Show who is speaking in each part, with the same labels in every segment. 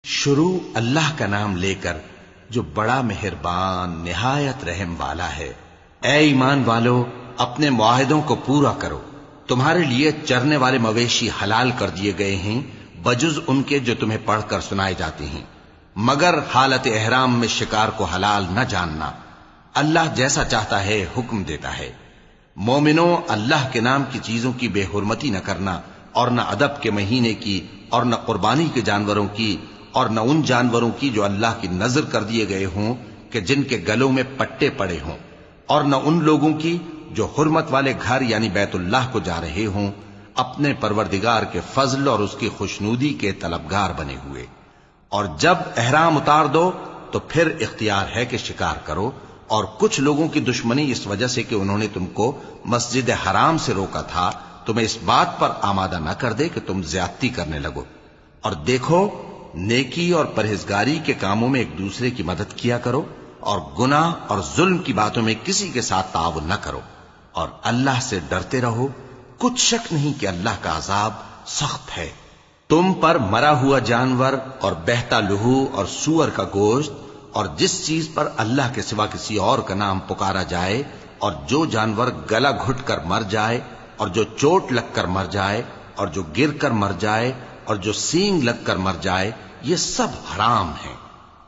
Speaker 1: شروع اللہ کا نام لے کر جو بڑا مہربان نہایت رحم والا ہے۔ اے ایمان والو، اپنے معاہدوں کو پورا کرو۔ تمہارے لیے چرنے والے مویشی حلال کر دیے گئے ہیں بجز ان کے جو تمہیں پڑھ کر سنائے جاتے ہیں، مگر حالت احرام میں شکار کو حلال نہ جاننا۔ اللہ جیسا چاہتا ہے حکم دیتا ہے۔ مومنوں، اللہ کے نام کی چیزوں کی بے حرمتی نہ کرنا، اور نہ ادب کے مہینے کی، اور نہ قربانی کے جانوروں کی، اور نہ ان جانوروں کی جو اللہ کی نذر کر دیے گئے ہوں کہ جن کے گلوں میں پٹے پڑے ہوں، اور نہ ان لوگوں کی جو حرمت والے گھر یعنی بیت اللہ کو جا رہے ہوں اپنے پروردگار کے فضل اور اس کی خوشنودی کے طلبگار بنے ہوئے۔ اور جب احرام اتار دو تو پھر اختیار ہے کہ شکار کرو، اور کچھ لوگوں کی دشمنی اس وجہ سے کہ انہوں نے تم کو مسجد حرام سے روکا تھا تمہیں اس بات پر آمادہ نہ کر دے کہ تم زیادتی کرنے لگو۔ اور دیکھو، نیکی اور پرہیزگاری کے کاموں میں ایک دوسرے کی مدد کیا کرو، اور گناہ اور ظلم کی باتوں میں کسی کے ساتھ تعاون نہ کرو، اور اللہ سے ڈرتے رہو۔ کچھ شک نہیں کہ اللہ کا عذاب سخت ہے۔ تم پر مرا ہوا جانور اور بہتا لہو اور سور کا گوشت اور جس چیز پر اللہ کے سوا کسی اور کا نام پکارا جائے، اور جو جانور گلا گھٹ کر مر جائے، اور جو چوٹ لگ کر مر جائے، اور جو گر کر مر جائے، اور جو سینگ لگ کر مر جائے، یہ سب حرام ہیں۔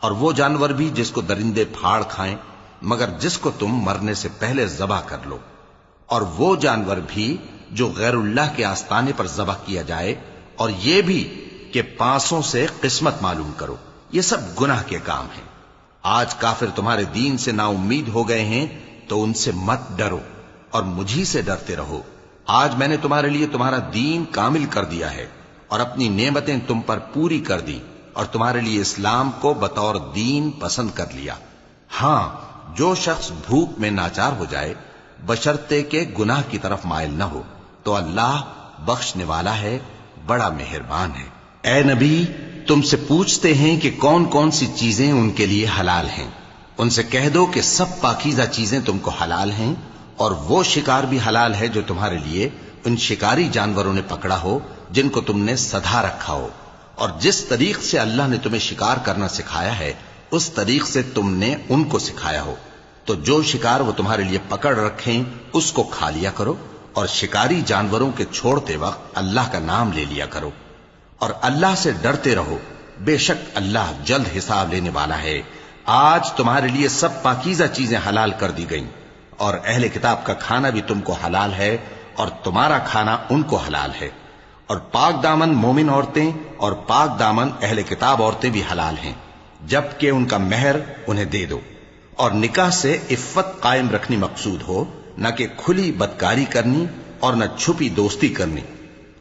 Speaker 1: اور وہ جانور بھی جس کو درندے پھاڑ کھائیں، مگر جس کو تم مرنے سے پہلے ذبح کر لو، اور وہ جانور بھی جو غیر اللہ کے آستانے پر ذبح کیا جائے، اور یہ بھی کہ پانسوں سے قسمت معلوم کرو۔ یہ سب گناہ کے کام ہیں۔ آج کافر تمہارے دین سے نا امید ہو گئے ہیں تو ان سے مت ڈرو اور مجھی سے ڈرتے رہو۔ آج میں نے تمہارے لیے تمہارا دین کامل کر دیا ہے اور اپنی نعمتیں تم پر پوری کر دی، اور تمہارے لیے اسلام کو بطور دین پسند کر لیا۔ ہاں، جو شخص بھوک میں ناچار ہو جائے بشرطے کہ گناہ کی طرف مائل نہ ہو تو اللہ بخشنے والا ہے، بڑا مہربان ہے۔ اے نبی، تم سے پوچھتے ہیں کہ کون کون سی چیزیں ان کے لیے حلال ہیں۔ ان سے کہہ دو کہ سب پاکیزہ چیزیں تم کو حلال ہیں، اور وہ شکار بھی حلال ہے جو تمہارے لیے ان شکاری جانوروں نے پکڑا ہو جن کو تم نے سدھا رکھا ہو، اور جس طریق سے اللہ نے تمہیں شکار کرنا سکھایا ہے اس طریق سے تم نے ان کو سکھایا ہو۔ تو جو شکار وہ تمہارے لیے پکڑ رکھیں اس کو کھا لیا کرو، اور شکاری جانوروں کے چھوڑتے وقت اللہ کا نام لے لیا کرو، اور اللہ سے ڈرتے رہو، بے شک اللہ جلد حساب لینے والا ہے۔ آج تمہارے لیے سب پاکیزہ چیزیں حلال کر دی گئیں، اور اہل کتاب کا کھانا بھی تم کو حلال ہے اور تمہارا کھانا ان کو حلال ہے، اور پاک دامن مومن عورتیں اور پاک دامن اہل کتاب عورتیں بھی حلال ہیں، جبکہ ان کا مہر انہیں دے دو۔ اور نکاح سے عفت قائم رکھنی مقصود ہو، نہ کہ کھلی بدکاری کرنی اور نہ چھپی دوستی کرنی۔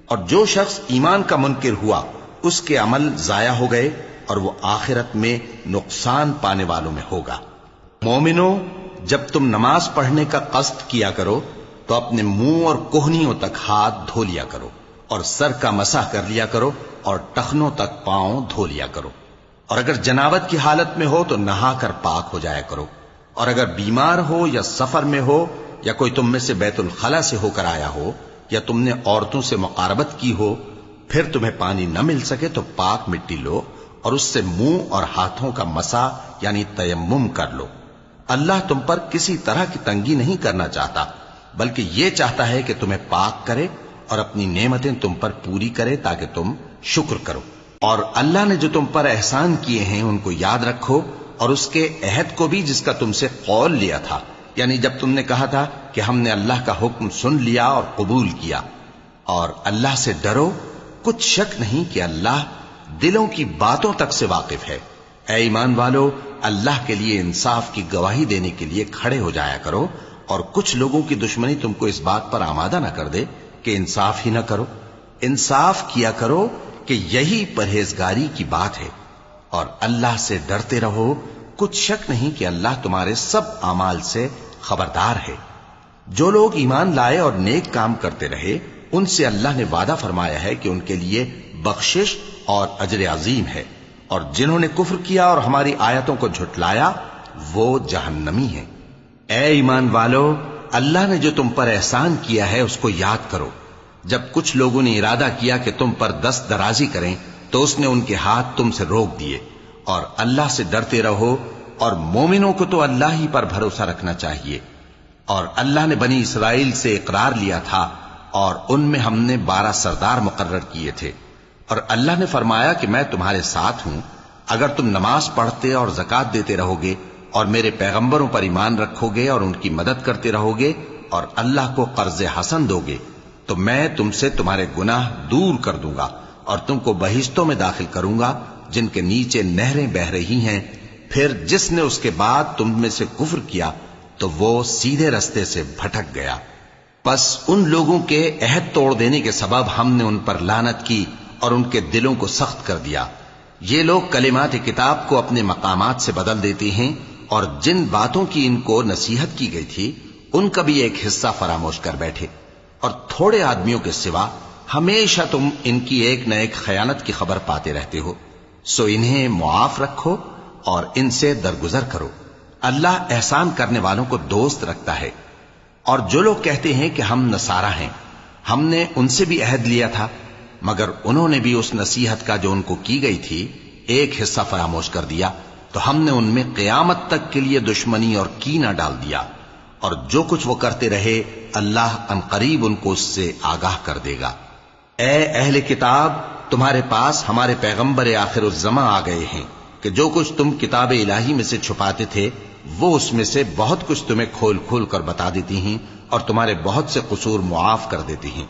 Speaker 1: اور جو شخص ایمان کا منکر ہوا اس کے عمل ضائع ہو گئے اور وہ آخرت میں نقصان پانے والوں میں ہوگا۔ مومنوں، جب تم نماز پڑھنے کا قصد کیا کرو تو اپنے منہ اور کوہنیوں تک ہاتھ دھو لیا کرو، اور سر کا مسح کر لیا کرو، اور ٹخنوں تک پاؤں دھو لیا کرو، اور اگر جنابت کی حالت میں ہو تو نہا کر پاک ہو جایا کرو، اور اگر بیمار ہو یا سفر میں ہو یا کوئی تم میں سے بیت الخلا سے ہو کر آیا ہو یا تم نے عورتوں سے مقاربت کی ہو، پھر تمہیں پانی نہ مل سکے تو پاک مٹی لو اور اس سے منہ اور ہاتھوں کا مسح یعنی تیمم کر لو۔ اللہ تم پر کسی طرح کی تنگی نہیں کرنا چاہتا، بلکہ یہ چاہتا ہے کہ تمہیں پاک کرے اور اپنی نعمتیں تم پر پوری کرے تاکہ تم شکر کرو۔ اور اللہ نے جو تم پر احسان کیے ہیں ان کو یاد رکھو، اور اس کے عہد کو بھی جس کا تم سے قول لیا تھا، یعنی جب تم نے کہا تھا کہ ہم نے اللہ کا حکم سن لیا اور قبول کیا۔ اور اللہ سے ڈرو، کچھ شک نہیں کہ اللہ دلوں کی باتوں تک سے واقف ہے۔ اے ایمان والو، اللہ کے لیے انصاف کی گواہی دینے کے لیے کھڑے ہو جایا کرو، اور کچھ لوگوں کی دشمنی تم کو اس بات پر آمادہ نہ کر دے کہ انصاف ہی نہ کرو۔ انصاف کیا کرو کہ یہی پرہیزگاری کی بات ہے، اور اللہ سے ڈرتے رہو، کچھ شک نہیں کہ اللہ تمہارے سب اعمال سے خبردار ہے۔ جو لوگ ایمان لائے اور نیک کام کرتے رہے ان سے اللہ نے وعدہ فرمایا ہے کہ ان کے لیے بخشش اور اجر عظیم ہے، اور جنہوں نے کفر کیا اور ہماری آیتوں کو جھٹلایا وہ جہنمی ہیں۔ اے ایمان والو، اللہ نے جو تم پر احسان کیا ہے اس کو یاد کرو۔ جب کچھ لوگوں نے ارادہ کیا کہ تم پر دست درازی کریں تو اس نے ان کے ہاتھ تم سے روک دیے. اور اللہ سے ڈرتے رہو، اور مومنوں کو تو اللہ ہی پر بھروسہ رکھنا چاہیے. اور اللہ نے بنی اسرائیل سے اقرار لیا تھا، اور ان میں ہم نے 12 سردار مقرر کیے تھے. اور اللہ نے فرمایا کہ میں تمہارے ساتھ ہوں، اگر تم نماز پڑھتے اور زکوٰۃ دیتے رہو گے اور میرے پیغمبروں پر ایمان رکھو گے اور ان کی مدد کرتے رہو گے اور اللہ کو قرض حسن دو گے، تو میں تم سے تمہارے گناہ دور کر دوں گا اور تم کو بہشتوں میں داخل کروں گا جن کے نیچے نہریں بہ رہی ہیں. پھر جس نے اس کے بعد تم میں سے کفر کیا تو وہ سیدھے رستے سے بھٹک گیا. پس ان لوگوں کے عہد توڑ دینے کے سبب ہم نے ان پر لعنت کی اور ان کے دلوں کو سخت کر دیا. یہ لوگ کلمات کتاب کو اپنے مقامات سے بدل دیتے ہیں، اور جن باتوں کی ان کو نصیحت کی گئی تھی ان کا بھی ایک حصہ فراموش کر بیٹھے. اور تھوڑے آدمیوں کے سوا ہمیشہ تم ان کی ایک نہ ایک خیانت کی خبر پاتے رہتے ہو. سو انہیں معاف رکھو اور ان سے درگزر کرو. اللہ احسان کرنے والوں کو دوست رکھتا ہے. اور جو لوگ کہتے ہیں کہ ہم نصارہ ہیں، ہم نے ان سے بھی عہد لیا تھا، مگر انہوں نے بھی اس نصیحت کا جو ان کو کی گئی تھی ایک حصہ فراموش کر دیا، تو ہم نے ان میں قیامت تک کے لیے دشمنی اور کینہ ڈال دیا. اور جو کچھ وہ کرتے رہے اللہ عنقریب ان کو اس سے آگاہ کر دے گا. اے اہل کتاب، تمہارے پاس ہمارے پیغمبر آخر الزماں آ گئے ہیں کہ جو کچھ تم کتاب الہی میں سے چھپاتے تھے وہ اس میں سے بہت کچھ تمہیں کھول کھول کر بتا دیتی ہیں اور تمہارے بہت سے قصور معاف کر دیتی ہیں.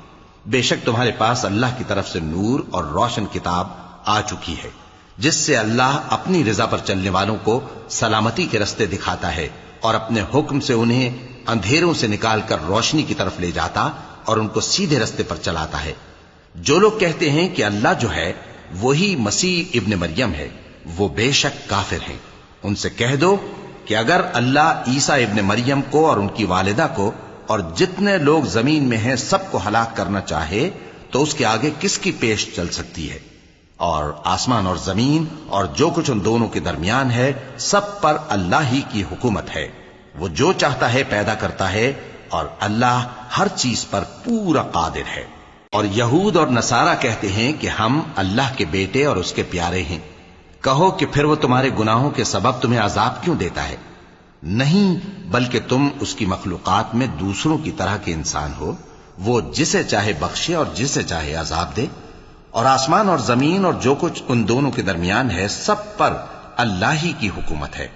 Speaker 1: بے شک تمہارے پاس اللہ کی طرف سے نور اور روشن کتاب آ چکی ہے، جس سے اللہ اپنی رضا پر چلنے والوں کو سلامتی کے رستے دکھاتا ہے اور اپنے حکم سے انہیں اندھیروں سے نکال کر روشنی کی طرف لے جاتا اور ان کو سیدھے رستے پر چلاتا ہے. جو لوگ کہتے ہیں کہ اللہ جو ہے وہی مسیح ابن مریم ہے، وہ بے شک کافر ہیں. ان سے کہہ دو کہ اگر اللہ عیسیٰ ابن مریم کو اور ان کی والدہ کو اور جتنے لوگ زمین میں ہیں سب کو ہلاک کرنا چاہے تو اس کے آگے کس کی پیش چل سکتی ہے؟ اور آسمان اور زمین اور جو کچھ ان دونوں کے درمیان ہے سب پر اللہ ہی کی حکومت ہے. وہ جو چاہتا ہے پیدا کرتا ہے، اور اللہ ہر چیز پر پورا قادر ہے. اور یہود اور نصارہ کہتے ہیں کہ ہم اللہ کے بیٹے اور اس کے پیارے ہیں. کہو کہ پھر وہ تمہارے گناہوں کے سبب تمہیں عذاب کیوں دیتا ہے؟ نہیں، بلکہ تم اس کی مخلوقات میں دوسروں کی طرح کے انسان ہو. وہ جسے چاہے بخشے اور جسے چاہے عذاب دے. اور آسمان اور زمین اور جو کچھ ان دونوں کے درمیان ہے سب پر اللہ ہی کی حکومت ہے،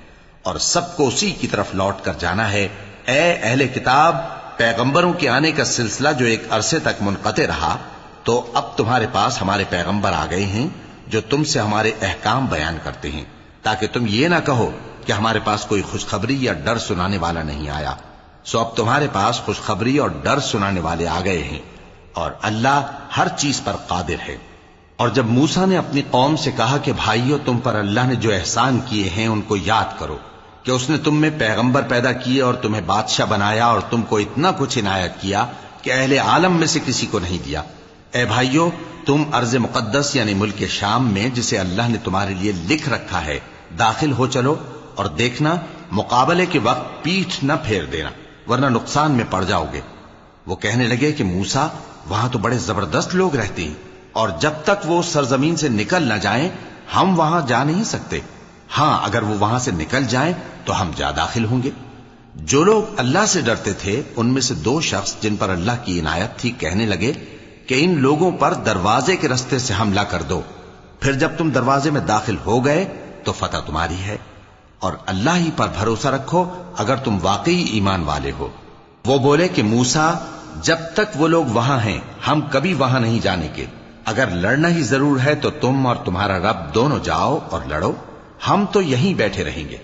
Speaker 1: اور سب کو اسی کی طرف لوٹ کر جانا ہے. اے اہل کتاب، پیغمبروں کے آنے کا سلسلہ جو ایک عرصے تک منقطع رہا، تو اب تمہارے پاس ہمارے پیغمبر آ گئے ہیں جو تم سے ہمارے احکام بیان کرتے ہیں، تاکہ تم یہ نہ کہو کہ ہمارے پاس کوئی خوشخبری یا ڈر سنانے والا نہیں آیا. سو اب تمہارے پاس خوشخبری اور ڈر سنانے والے آ گئے ہیں، اور اللہ ہر چیز پر قادر ہے. اور جب موسیٰ نے اپنی قوم سے کہا کہ بھائیو، تم پر اللہ نے جو احسان کیے ہیں ان کو یاد کرو، کہ اس نے تم میں پیغمبر پیدا کیے اور تمہیں بادشاہ بنایا اور تم کو اتنا کچھ عنایت کیا کہ اہل عالم میں سے کسی کو نہیں دیا. اے بھائیو، تم ارض مقدس یعنی ملک شام میں جسے اللہ نے تمہارے لیے لکھ رکھا ہے داخل ہو چلو، اور دیکھنا مقابلے کے وقت پیٹھ نہ پھیر دینا ورنہ نقصان میں پڑ جاؤ گے. وہ کہنے لگے کہ موسیٰ، وہاں تو بڑے زبردست لوگ رہتے ہیں، اور جب تک وہ سرزمین سے نکل نہ جائیں ہم وہاں جا نہیں سکتے. ہاں، اگر وہ وہاں سے نکل جائیں تو ہم جا داخل ہوں گے. جو لوگ اللہ سے ڈرتے تھے ان میں سے 2 شخص جن پر اللہ کی عنایت تھی کہنے لگے کہ ان لوگوں پر دروازے کے رستے سے حملہ کر دو، پھر جب تم دروازے میں داخل ہو گئے تو فتح تمہاری ہے. اور اللہ ہی پر بھروسہ رکھو اگر تم واقعی ایمان والے ہو. وہ بولے کہ موسیٰ، جب تک وہ لوگ وہاں ہیں ہم کبھی وہاں نہیں جانے کے. اگر لڑنا ہی ضرور ہے تو تم اور تمہارا رب دونوں جاؤ اور لڑو، ہم تو یہیں بیٹھے رہیں گے.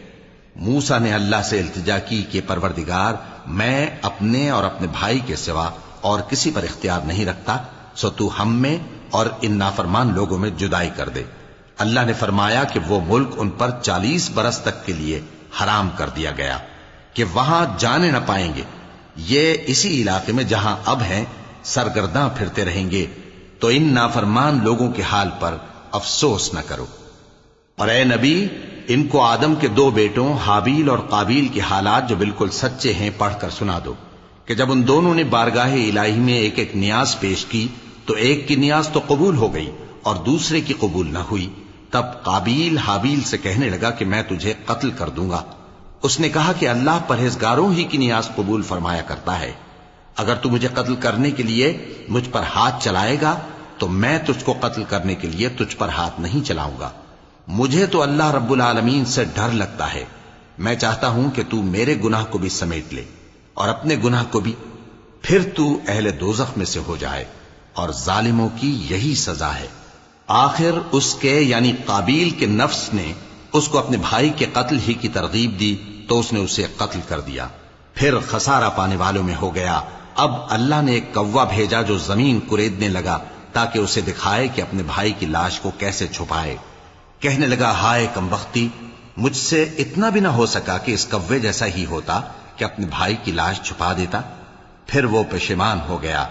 Speaker 1: موسیٰ نے اللہ سے التجا کی کہ پروردگار، میں اپنے اور اپنے بھائی کے سوا اور کسی پر اختیار نہیں رکھتا، سو تو ہم میں اور ان نافرمان لوگوں میں جدائی کر دے. اللہ نے فرمایا کہ وہ ملک ان پر 40 برس تک کے لیے حرام کر دیا گیا کہ وہاں جانے نہ پائیں گے. یہ اسی علاقے میں جہاں اب ہیں سرگرداں پھرتے رہیں گے. تو ان نافرمان لوگوں کے حال پر افسوس نہ کرو. اور اے نبی، ان کو آدم کے 2 بیٹوں حابیل اور قابیل کے حالات جو بالکل سچے ہیں پڑھ کر سنا دو کہ جب ان دونوں نے بارگاہ الہی میں ایک ایک نیاز پیش کی تو ایک کی نیاز تو قبول ہو گئی اور دوسرے کی قبول نہ ہوئی، تب قابیل حابیل سے کہنے لگا کہ میں تجھے قتل کر دوں گا۔ اس نے کہا کہ اللہ پرہیزگاروں ہی کی نیاز قبول فرمایا کرتا ہے، اگر تو مجھے قتل کرنے کے لیے مجھ پر ہاتھ چلائے گا تو میں تجھ کو قتل کرنے کے لیے تجھ پر ہاتھ نہیں چلاؤں گا۔ مجھے تو اللہ رب العالمین سے ڈر لگتا ہے، میں چاہتا ہوں کہ تو میرے گناہ کو بھی سمیٹ لے اور اپنے گناہ کو بھی، پھر تو اہل دوزخ میں سے ہو جائے، اور ظالموں کی یہی سزا ہے۔ آخر اس کے یعنی قابیل کے نفس نے اس کو اپنے بھائی کے قتل ہی کی ترغیب دی تو اس نے اسے قتل کر دیا، پھر خسارہ پانے والوں میں ہو گیا۔ اب اللہ نے ایک کوا بھیجا جو زمین کریدنے لگا تاکہ اسے دکھائے کہ اپنے بھائی کی لاش کو کیسے چھپائے۔ کہنے لگا، ہائے کمبختی، مجھ سے اتنا بھی نہ ہو سکا کہ اس کوے جیسا ہی ہوتا کہ اپنے بھائی کی لاش چھپا دیتا۔ پھر وہ پشیمان ہو گیا۔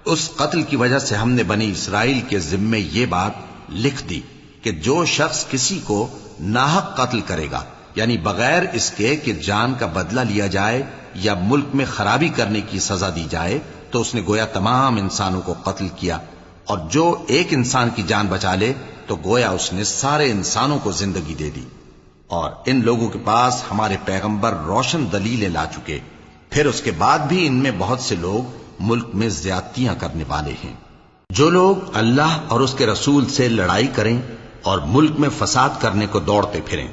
Speaker 1: اس قتل کی وجہ سے ہم نے بنی اسرائیل کے ذمے یہ بات لکھ دی کہ جو شخص کسی کو ناحق قتل کرے گا، یعنی بغیر اس کے کہ جان کا بدلہ لیا جائے یا ملک میں خرابی کرنے کی سزا دی جائے، تو اس نے گویا تمام انسانوں کو قتل کیا، اور جو ایک انسان کی جان بچا لے تو گویا اس نے سارے انسانوں کو زندگی دے دی۔ اور ان لوگوں کے پاس ہمارے پیغمبر روشن دلیلیں لا چکے، پھر اس کے بعد بھی ان میں بہت سے لوگ ملک میں زیادتیاں کرنے والے ہیں۔ جو لوگ اللہ اور اس کے رسول سے لڑائی کریں اور ملک میں فساد کرنے کو دوڑتے پھریں،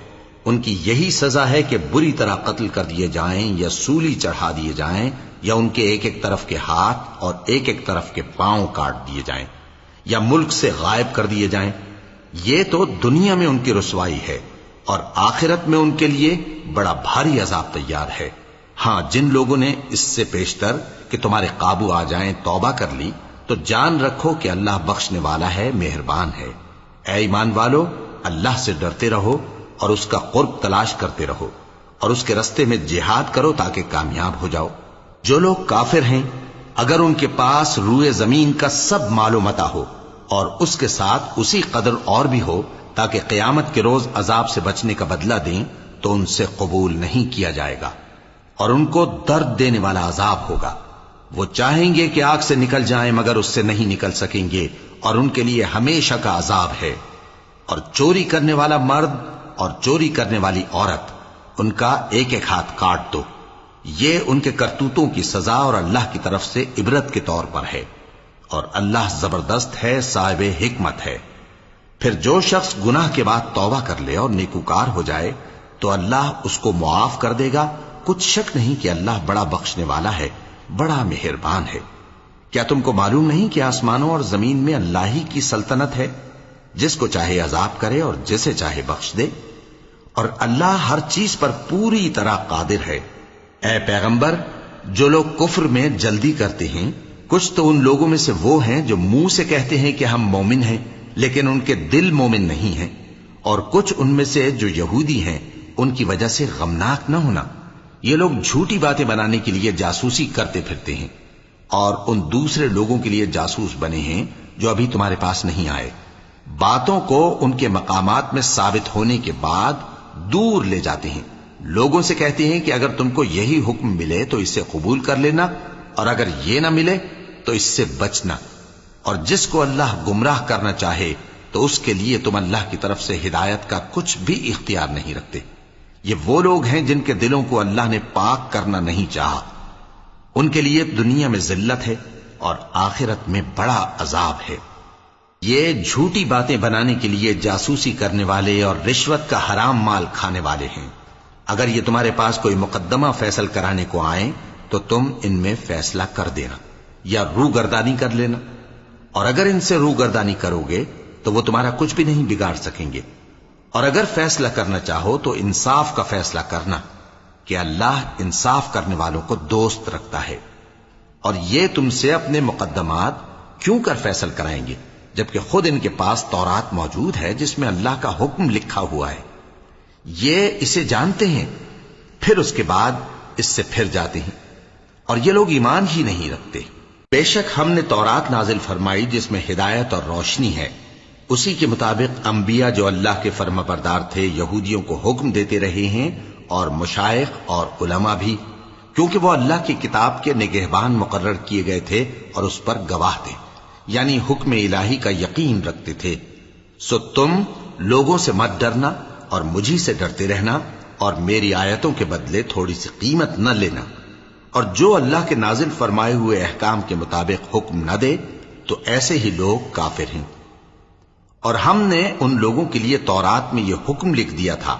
Speaker 1: ان کی یہی سزا ہے کہ بری طرح قتل کر دیے جائیں یا سولی چڑھا دیے جائیں، یا ان کے ایک ایک طرف کے ہاتھ اور ایک ایک طرف کے پاؤں کاٹ دیے جائیں، یا ملک سے غائب کر دیے جائیں۔ یہ تو دنیا میں ان کی رسوائی ہے، اور آخرت میں ان کے لیے بڑا بھاری عذاب تیار ہے۔ ہاں، جن لوگوں نے اس سے پیشتر کہ تمہارے قابو آ جائیں توبہ کر لی، تو جان رکھو کہ اللہ بخشنے والا ہے، مہربان ہے۔ اے ایمان والو، اللہ سے ڈرتے رہو اور اس کا قرب تلاش کرتے رہو، اور اس کے رستے میں جہاد کرو تاکہ کامیاب ہو جاؤ۔ جو لوگ کافر ہیں، اگر ان کے پاس روئے زمین کا سب مال و متاع ہو اور اس کے ساتھ اسی قدر اور بھی ہو تاکہ قیامت کے روز عذاب سے بچنے کا بدلہ دیں، تو ان سے قبول نہیں کیا جائے گا، اور ان کو درد دینے والا عذاب ہوگا۔ وہ چاہیں گے کہ آگ سے نکل جائیں مگر اس سے نہیں نکل سکیں گے، اور ان کے لیے ہمیشہ کا عذاب ہے۔ اور چوری کرنے والا مرد اور چوری کرنے والی عورت، ان کا ایک ایک ہاتھ کاٹ دو۔ یہ ان کے کرتوتوں کی سزا اور اللہ کی طرف سے عبرت کے طور پر ہے، اور اللہ زبردست ہے، صاحب حکمت ہے۔ پھر جو شخص گناہ کے بعد توبہ کر لے اور نیکوکار ہو جائے تو اللہ اس کو معاف کر دے گا۔ کچھ شک نہیں کہ اللہ بڑا بخشنے والا ہے، بڑا مہربان ہے۔ کیا تم کو معلوم نہیں کہ آسمانوں اور زمین میں اللہ ہی کی سلطنت ہے، جس کو چاہے عذاب کرے اور جسے چاہے بخش دے، اور اللہ ہر چیز پر پوری طرح قادر ہے۔ اے پیغمبر، جو لوگ کفر میں جلدی کرتے ہیں، کچھ تو ان لوگوں میں سے وہ ہیں جو منہ سے کہتے ہیں کہ ہم مومن ہیں لیکن ان کے دل مومن نہیں ہیں، اور کچھ ان میں سے جو یہودی ہیں، ان کی وجہ سے غمناک نہ ہونا۔ یہ لوگ جھوٹی باتیں بنانے کے لیے جاسوسی کرتے پھرتے ہیں، اور ان دوسرے لوگوں کے لیے جاسوس بنے ہیں جو ابھی تمہارے پاس نہیں آئے۔ باتوں کو ان کے مقامات میں ثابت ہونے کے بعد دور لے جاتے ہیں، لوگوں سے کہتے ہیں کہ اگر تم کو یہی حکم ملے تو اسے قبول کر لینا، اور اگر یہ نہ ملے تو اس سے بچنا، اور جس کو اللہ گمراہ کرنا چاہے تو اس کے لیے تم اللہ کی طرف سے ہدایت کا کچھ بھی اختیار نہیں رکھتے۔ یہ وہ لوگ ہیں جن کے دلوں کو اللہ نے پاک کرنا نہیں چاہا، ان کے لیے دنیا میں ذلت ہے اور آخرت میں بڑا عذاب ہے۔ یہ جھوٹی باتیں بنانے کے لیے جاسوسی کرنے والے اور رشوت کا حرام مال کھانے والے ہیں۔ اگر یہ تمہارے پاس کوئی مقدمہ فیصل کرانے کو آئیں تو تم ان میں فیصلہ کر دینا یا روگردانی کر لینا، اور اگر ان سے روگردانی کرو گے تو وہ تمہارا کچھ بھی نہیں بگاڑ سکیں گے، اور اگر فیصلہ کرنا چاہو تو انصاف کا فیصلہ کرنا کہ اللہ انصاف کرنے والوں کو دوست رکھتا ہے۔ اور یہ تم سے اپنے مقدمات کیوں کر فیصل کرائیں گے جبکہ خود ان کے پاس تورات موجود ہے جس میں اللہ کا حکم لکھا ہوا ہے۔ یہ اسے جانتے ہیں، پھر اس کے بعد اس سے پھر جاتے ہیں، اور یہ لوگ ایمان ہی نہیں رکھتے۔ بے شک ہم نے تورات نازل فرمائی جس میں ہدایت اور روشنی ہے، اسی کے مطابق انبیاء جو اللہ کے فرما بردار تھے یہودیوں کو حکم دیتے رہے ہیں، اور مشائخ اور علماء بھی، کیونکہ وہ اللہ کی کتاب کے نگہبان مقرر کیے گئے تھے اور اس پر گواہ تھے۔ یعنی حکم الہی کا یقین رکھتے تھے۔ سو تم لوگوں سے مت ڈرنا اور مجھی سے ڈرتے رہنا، اور میری آیتوں کے بدلے تھوڑی سی قیمت نہ لینا، اور جو اللہ کے نازل فرمائے ہوئے احکام کے مطابق حکم نہ دے تو ایسے ہی لوگ کافر ہیں۔ اور ہم نے ان لوگوں کے لیے تورات میں یہ حکم لکھ دیا تھا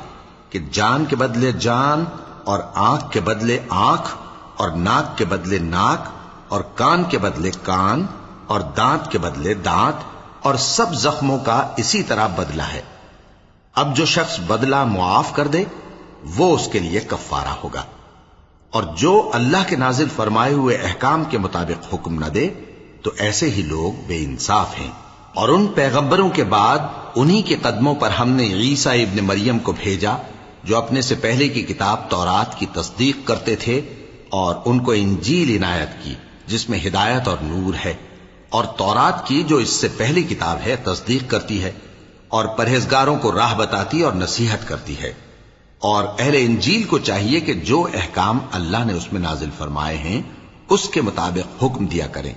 Speaker 1: کہ جان کے بدلے جان، اور آنکھ کے بدلے آنکھ، اور ناک کے بدلے ناک، اور کان کے بدلے کان، اور دانت کے بدلے دانت، اور سب زخموں کا اسی طرح بدلہ ہے۔ اب جو شخص بدلہ معاف کر دے وہ اس کے لیے کفارہ ہوگا، اور جو اللہ کے نازل فرمائے ہوئے احکام کے مطابق حکم نہ دے تو ایسے ہی لوگ بے انصاف ہیں۔ اور ان پیغمبروں کے بعد انہی کے قدموں پر ہم نے عیسیٰ ابن مریم کو بھیجا جو اپنے سے پہلے کی کتاب تورات کی تصدیق کرتے تھے، اور ان کو انجیل عنایت کی جس میں ہدایت اور نور ہے، اور تورات کی جو اس سے پہلی کتاب ہے تصدیق کرتی ہے، اور پرہیزگاروں کو راہ بتاتی اور نصیحت کرتی ہے۔ اور اہل انجیل کو چاہیے کہ جو احکام اللہ نے اس میں نازل فرمائے ہیں اس کے مطابق حکم دیا کریں،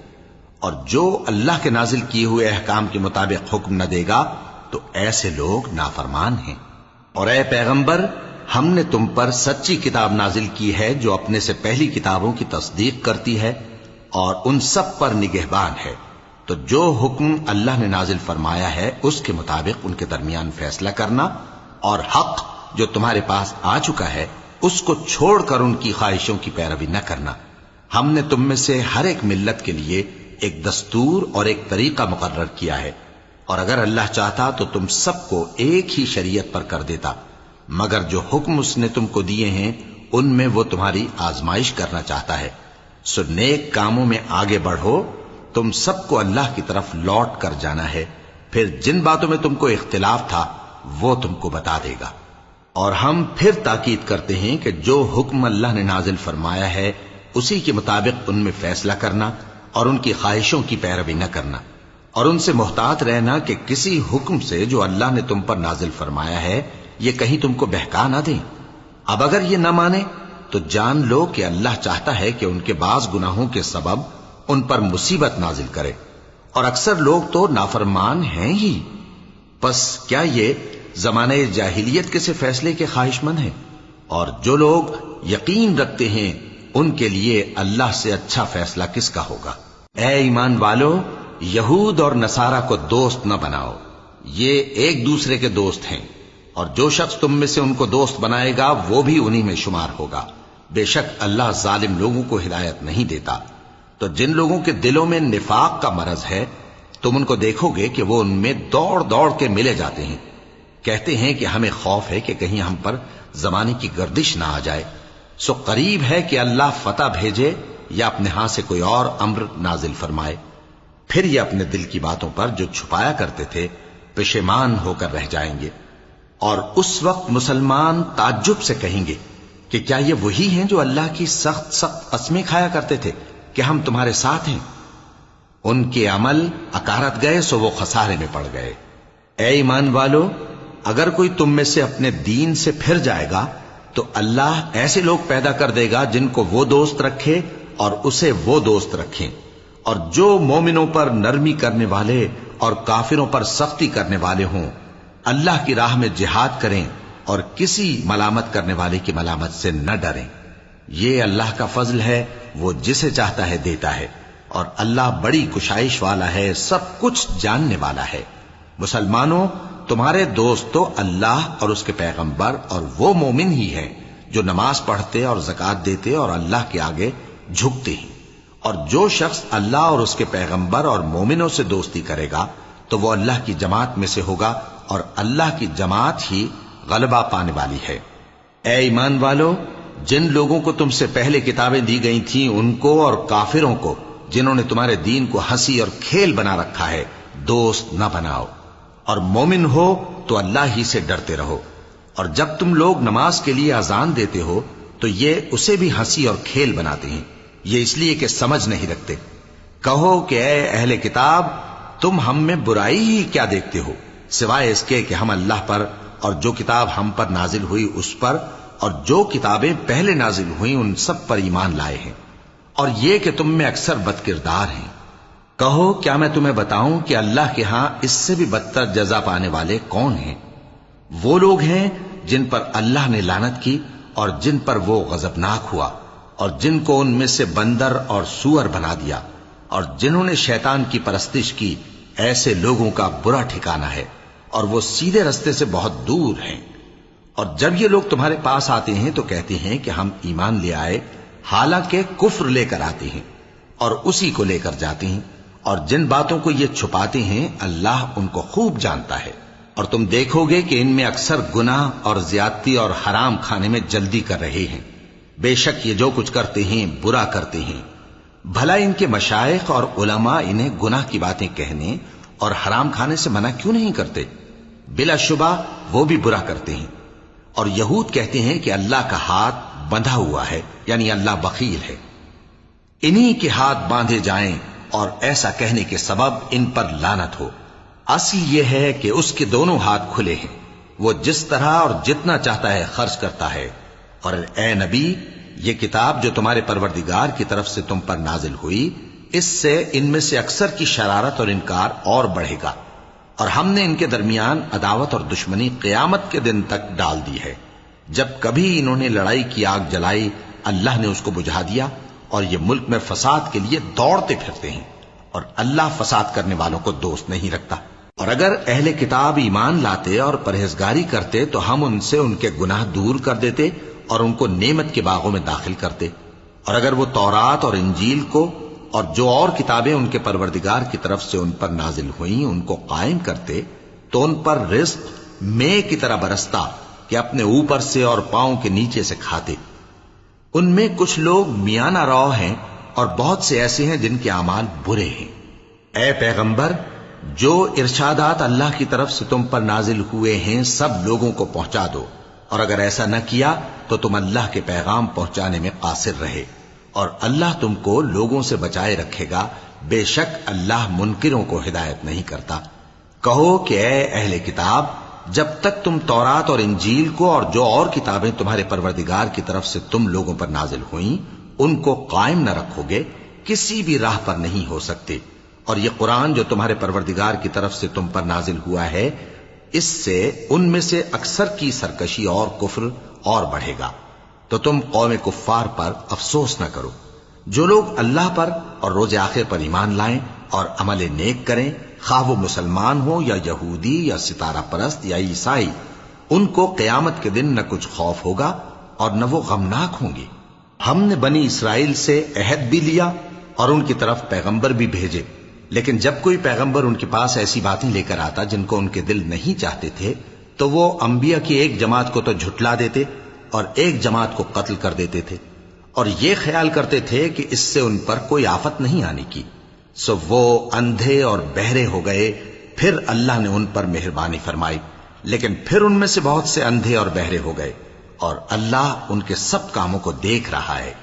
Speaker 1: اور جو اللہ کے نازل کیے ہوئے احکام کے مطابق حکم نہ دے گا تو ایسے لوگ نافرمان ہیں۔ اور اے پیغمبر، ہم نے تم پر سچی کتاب نازل کی ہے جو اپنے سے پہلی کتابوں کی تصدیق کرتی ہے اور ان سب پر نگہبان ہے، تو جو حکم اللہ نے نازل فرمایا ہے اس کے مطابق ان کے درمیان فیصلہ کرنا، اور حق جو تمہارے پاس آ چکا ہے اس کو چھوڑ کر ان کی خواہشوں کی پیروی نہ کرنا۔ ہم نے تم میں سے ہر ایک ملت کے لیے ایک دستور اور ایک طریقہ مقرر کیا ہے، اور اگر اللہ چاہتا تو تم سب کو ایک ہی شریعت پر کر دیتا، مگر جو حکم اس نے تم کو دیے ہیں ان میں وہ تمہاری آزمائش کرنا چاہتا ہے۔ سو نیک کاموں میں آگے بڑھو، تم سب کو اللہ کی طرف لوٹ کر جانا ہے، پھر جن باتوں میں تم کو اختلاف تھا وہ تم کو بتا دے گا۔ اور ہم پھر تاکید کرتے ہیں کہ جو حکم اللہ نے نازل فرمایا ہے اسی کے مطابق ان میں فیصلہ کرنا، اور ان کی خواہشوں کی پیروی نہ کرنا، اور ان سے محتاط رہنا کہ کسی حکم سے جو اللہ نے تم پر نازل فرمایا ہے یہ کہیں تم کو بہکا نہ دیں۔ اب اگر یہ نہ مانے تو جان لو کہ اللہ چاہتا ہے کہ ان کے بعض گناہوں کے سبب ان پر مصیبت نازل کرے، اور اکثر لوگ تو نافرمان ہیں ہی۔ پس کیا یہ زمانہ جاہلیت کے سے فیصلے کے خواہش مند ہیں؟ اور جو لوگ یقین رکھتے ہیں ان کے لیے اللہ سے اچھا فیصلہ کس کا ہوگا؟ اے ایمان والو، یہود اور نصارہ کو دوست نہ بناؤ، یہ ایک دوسرے کے دوست ہیں، اور جو شخص تم میں سے ان کو دوست بنائے گا وہ بھی انہی میں شمار ہوگا۔ بے شک اللہ ظالم لوگوں کو ہدایت نہیں دیتا۔ تو جن لوگوں کے دلوں میں نفاق کا مرض ہے تم ان کو دیکھو گے کہ وہ ان میں دوڑ دوڑ کے ملے جاتے ہیں، کہتے ہیں کہ ہمیں خوف ہے کہ کہیں ہم پر زمانے کی گردش نہ آ جائے۔ سو قریب ہے کہ اللہ فتح بھیجے یا اپنے ہاں سے کوئی اور امر نازل فرمائے، پھر یہ اپنے دل کی باتوں پر جو چھپایا کرتے تھے پشیمان ہو کر رہ جائیں گے۔ اور اس وقت مسلمان تعجب سے کہیں گے کہ کیا یہ وہی ہیں جو اللہ کی سخت سخت قسمیں کھایا کرتے تھے کہ ہم تمہارے ساتھ ہیں؟ ان کے عمل اکارت گئے سو وہ خسارے میں پڑ گئے۔ اے ایمان والو، اگر کوئی تم میں سے اپنے دین سے پھر جائے گا تو اللہ ایسے لوگ پیدا کر دے گا جن کو وہ دوست رکھے اور اسے وہ دوست رکھیں، اور جو مومنوں پر نرمی کرنے والے اور کافروں پر سختی کرنے والے ہوں، اللہ کی راہ میں جہاد کریں اور کسی ملامت کرنے والے کی ملامت سے نہ ڈریں۔ یہ اللہ کا فضل ہے، وہ جسے چاہتا ہے دیتا ہے، اور اللہ بڑی کشائش والا ہے، سب کچھ جاننے والا ہے۔ مسلمانوں، تمہارے دوست تو اللہ اور اس کے پیغمبر اور وہ مومن ہی ہیں جو نماز پڑھتے اور زکوٰۃ دیتے اور اللہ کے آگے جھکتے ہیں۔ اور جو شخص اللہ اور اس کے پیغمبر اور مومنوں سے دوستی کرے گا تو وہ اللہ کی جماعت میں سے ہوگا، اور اللہ کی جماعت ہی غلبہ پانے والی ہے۔ اے ایمان والو، جن لوگوں کو تم سے پہلے کتابیں دی گئی تھیں ان کو اور کافروں کو جنہوں نے تمہارے دین کو ہنسی اور کھیل بنا رکھا ہے دوست نہ بناؤ، اور مومن ہو تو اللہ ہی سے ڈرتے رہو۔ اور جب تم لوگ نماز کے لیے اذان دیتے ہو تو یہ اسے بھی ہنسی اور کھیل بناتے ہیں، یہ اس لیے کہ سمجھ نہیں رکھتے۔ کہو کہ اے اہل کتاب، تم ہم میں برائی ہی کیا دیکھتے ہو، سوائے اس کے کہ ہم اللہ پر اور جو کتاب ہم پر نازل ہوئی اس پر اور جو کتابیں پہلے نازل ہوئیں ان سب پر ایمان لائے ہیں، اور یہ کہ تم میں اکثر بد کردار ہیں۔ کہو کیا میں تمہیں بتاؤں کہ اللہ کے ہاں اس سے بھی بدتر جزا پانے والے کون ہیں؟ وہ لوگ ہیں جن پر اللہ نے لعنت کی اور جن پر وہ غضبناک ہوا، اور جن کو ان میں سے بندر اور سور بنا دیا، اور جنہوں نے شیطان کی پرستش کی، ایسے لوگوں کا برا ٹھکانہ ہے اور وہ سیدھے رستے سے بہت دور ہیں۔ اور جب یہ لوگ تمہارے پاس آتے ہیں تو کہتے ہیں کہ ہم ایمان لے آئے، حالانکہ کفر لے کر آتے ہیں اور اسی کو لے کر جاتے ہیں، اور جن باتوں کو یہ چھپاتے ہیں اللہ ان کو خوب جانتا ہے۔ اور تم دیکھو گے کہ ان میں اکثر گناہ اور زیادتی اور حرام کھانے میں جلدی کر رہے ہیں۔ بے شک یہ جو کچھ کرتے ہیں برا کرتے ہیں۔ بھلا ان کے مشائخ اور علماء انہیں گناہ کی باتیں کہنے اور حرام کھانے سے منع کیوں نہیں کرتے؟ بلا شبہ وہ بھی برا کرتے ہیں۔ اور یہود کہتے ہیں کہ اللہ کا ہاتھ بندھا ہوا ہے، یعنی اللہ بخیل ہے۔ انہی کے ہاتھ باندھے جائیں اور ایسا کہنے کے سبب ان پر لعنت ہو۔ اصل یہ ہے کہ اس کے دونوں ہاتھ کھلے ہیں، وہ جس طرح اور جتنا چاہتا ہے خرچ کرتا ہے۔ اور اے نبی، یہ کتاب جو تمہارے پروردگار کی طرف سے تم پر نازل ہوئی، اس سے ان میں سے اکثر کی شرارت اور انکار اور بڑھے گا، اور ہم نے ان کے درمیان عداوت اور دشمنی قیامت کے دن تک ڈال دی ہے۔ جب کبھی انہوں نے لڑائی کی آگ جلائی، اللہ نے اس کو بجھا دیا، اور یہ ملک میں فساد کے لیے دوڑتے پھرتے ہیں، اور اللہ فساد کرنے والوں کو دوست نہیں رکھتا۔ اور اگر اہل کتاب ایمان لاتے اور پرہیزگاری کرتے تو ہم ان سے ان کے گناہ دور کر دیتے اور ان کو نعمت کے باغوں میں داخل کرتے۔ اور اگر وہ تورات اور انجیل کو اور جو اور کتابیں ان کے پروردگار کی طرف سے ان پر نازل ہوئیں ان کو قائم کرتے تو ان پر رزق مے کی طرح برستا کہ اپنے اوپر سے اور پاؤں کے نیچے سے کھاتے۔ ان میں کچھ لوگ میانہ رو ہیں اور بہت سے ایسے ہیں جن کے اعمال برے ہیں۔ اے پیغمبر، جو ارشادات اللہ کی طرف سے تم پر نازل ہوئے ہیں سب لوگوں کو پہنچا دو، اور اگر ایسا نہ کیا تو تم اللہ کے پیغام پہنچانے میں قاصر رہے، اور اللہ تم کو لوگوں سے بچائے رکھے گا، بے شک اللہ منکروں کو ہدایت نہیں کرتا۔ کہو کہ اے اہل کتاب، جب تک تم تورات اور انجیل کو اور جو اور کتابیں تمہارے پروردگار کی طرف سے تم لوگوں پر نازل ہوئیں ان کو قائم نہ رکھو گے، کسی بھی راہ پر نہیں ہو سکتے۔ اور یہ قرآن جو تمہارے پروردگار کی طرف سے تم پر نازل ہوا ہے، اس سے ان میں سے اکثر کی سرکشی اور کفر اور بڑھے گا، تو تم قوم کفار پر افسوس نہ کرو۔ جو لوگ اللہ پر اور روز آخر پر ایمان لائیں اور عمل نیک کریں، خواہ وہ مسلمان ہو یا یہودی یا ستارہ پرست یا عیسائی، ان کو قیامت کے دن نہ کچھ خوف ہوگا اور نہ وہ غمناک ہوں گے۔ ہم نے بنی اسرائیل سے عہد بھی لیا اور ان کی طرف پیغمبر بھی بھیجے، لیکن جب کوئی پیغمبر ان کے پاس ایسی باتیں لے کر آتا جن کو ان کے دل نہیں چاہتے تھے تو وہ انبیاء کی ایک جماعت کو تو جھٹلا دیتے اور ایک جماعت کو قتل کر دیتے تھے، اور یہ خیال کرتے تھے کہ اس سے ان پر کوئی آفت نہیں آنے کی، سو وہ اندھے اور بہرے ہو گئے۔ پھر اللہ نے ان پر مہربانی فرمائی، لیکن پھر ان میں سے بہت سے اندھے اور بہرے ہو گئے، اور اللہ ان کے سب کاموں کو دیکھ رہا ہے۔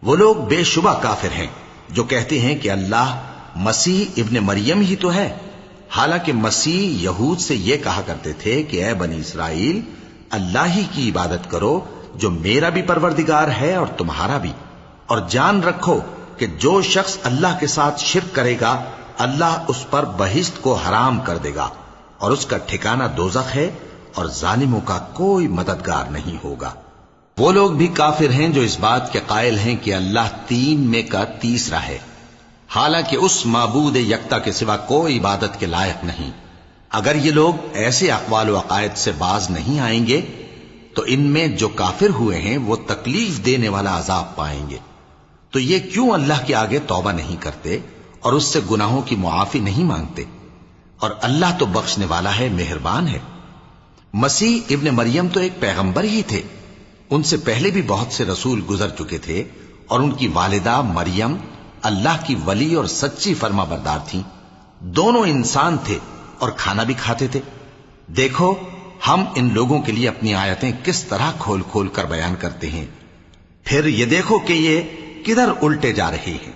Speaker 1: وہ لوگ بے شبہ کافر ہیں جو کہتے ہیں کہ اللہ مسیح ابن مریم ہی تو ہے، حالانکہ مسیح یہود سے یہ کہا کرتے تھے کہ اے بنی اسرائیل، اللہ ہی کی عبادت کرو جو میرا بھی پروردگار ہے اور تمہارا بھی، اور جان رکھو کہ جو شخص اللہ کے ساتھ شرک کرے گا اللہ اس پر بہشت کو حرام کر دے گا، اور اس کا ٹھکانہ دوزخ ہے، اور ظالموں کا کوئی مددگار نہیں ہوگا۔ وہ لوگ بھی کافر ہیں جو اس بات کے قائل ہیں کہ اللہ تین میں کا تیسرا ہے، حالانکہ اس معبود یکتا کے سوا کوئی عبادت کے لائق نہیں۔ اگر یہ لوگ ایسے اقوال و عقائد سے باز نہیں آئیں گے تو ان میں جو کافر ہوئے ہیں وہ تکلیف دینے والا عذاب پائیں گے۔ تو یہ کیوں اللہ کے آگے توبہ نہیں کرتے اور اس سے گناہوں کی معافی نہیں مانگتے؟ اور اللہ تو بخشنے والا ہے، مہربان ہے۔ مسیح ابن مریم تو ایک پیغمبر ہی تھے، ان سے پہلے بھی بہت سے رسول گزر چکے تھے، اور ان کی والدہ مریم اللہ کی ولی اور سچی فرما بردار تھیں، دونوں انسان تھے اور کھانا بھی کھاتے تھے۔ دیکھو ہم ان لوگوں کے لیے اپنی آیتیں کس طرح کھول کھول کر بیان کرتے ہیں، پھر یہ دیکھو کہ یہ کدھر الٹے جا رہے ہیں۔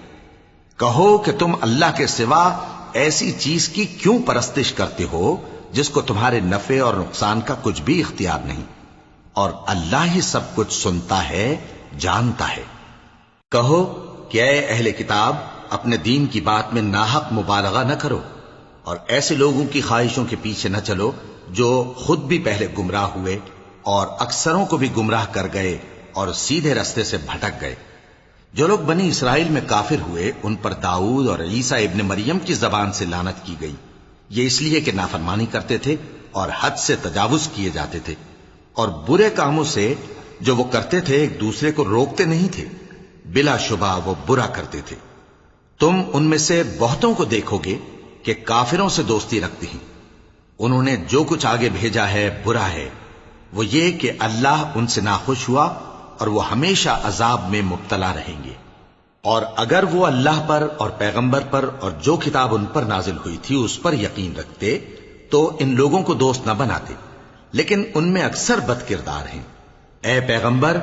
Speaker 1: کہو کہ تم اللہ کے سوا ایسی چیز کی کیوں پرستش کرتے ہو جس کو تمہارے نفع اور نقصان کا کچھ بھی اختیار نہیں، اور اللہ ہی سب کچھ سنتا ہے، جانتا ہے۔ کہو کہ اے اہل کتاب، اپنے دین کی بات میں ناحق مبالغہ نہ کرو، اور ایسے لوگوں کی خواہشوں کے پیچھے نہ چلو جو خود بھی پہلے گمراہ ہوئے اور اکثروں کو بھی گمراہ کر گئے اور سیدھے رستے سے بھٹک گئے۔ جو لوگ بنی اسرائیل میں کافر ہوئے ان پر داؤد اور عیسیٰ ابن مریم کی زبان سے لعنت کی گئی، یہ اس لیے کہ نافرمانی کرتے تھے اور حد سے تجاوز کیے جاتے تھے، اور برے کاموں سے جو وہ کرتے تھے ایک دوسرے کو روکتے نہیں تھے، بلا شبہ وہ برا کرتے تھے۔ تم ان میں سے بہتوں کو دیکھو گے کہ کافروں سے دوستی رکھتے ہیں، انہوں نے جو کچھ آگے بھیجا ہے برا ہے، وہ یہ کہ اللہ ان سے ناخوش ہوا اور وہ ہمیشہ عذاب میں مبتلا رہیں گے۔ اور اگر وہ اللہ پر اور پیغمبر پر اور جو کتاب ان پر نازل ہوئی تھی اس پر یقین رکھتے تو ان لوگوں کو دوست نہ بناتے، لیکن ان میں اکثر بد کردار ہیں۔ اے پیغمبر،